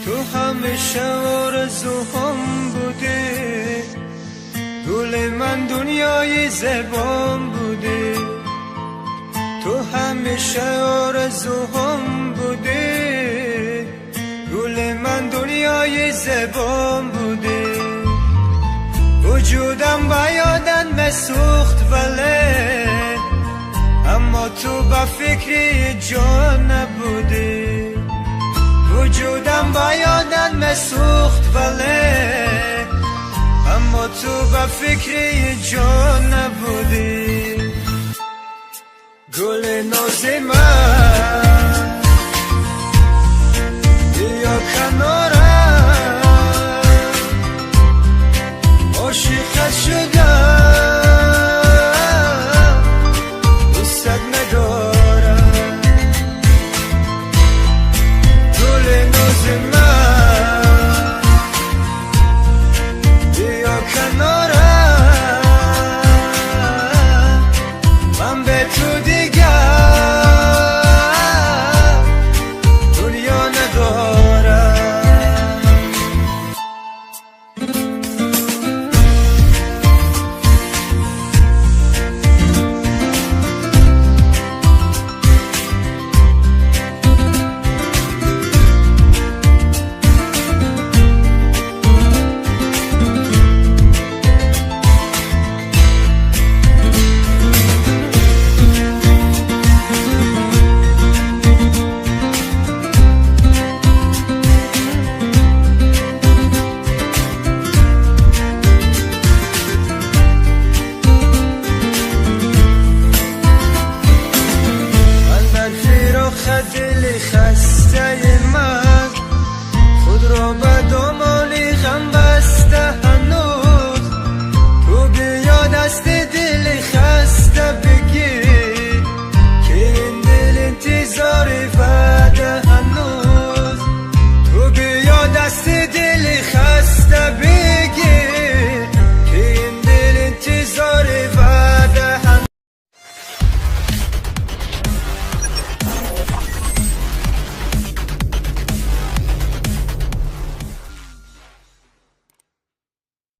تو همیشه آرزوهام بودی، گل من دنیای زبان بودی. تو همیشه آرزوهام بودی، گل من دنیای زبان بودی. وجودم با یادن مسوخت ولی اما تو با فکری جان نبودی. وجودم با یادن مسوخت ولی اما تو با فکری جان نبودی. گل ناز من